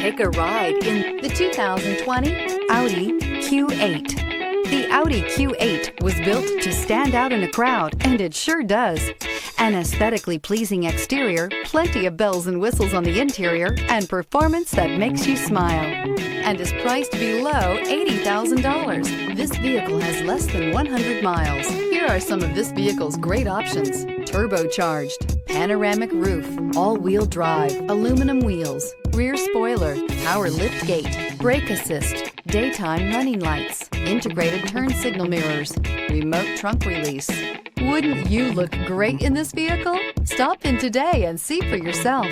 Take a ride in the 2020 Audi Q8. The Audi Q8 was built to stand out in a crowd, and it sure does. An aesthetically pleasing exterior, plenty of bells and whistles on the interior, and performance that makes you smile. And is priced below $80,000. This vehicle has less than 100 miles. Here are some of this vehicle's great options: turbocharged, panoramic roof, all-wheel drive, aluminum wheels, rear spoiler, power liftgate, brake assist, daytime running lights, integrated turn signal mirrors, remote trunk release. Wouldn't you look great in this vehicle? Stop in today and see for yourself.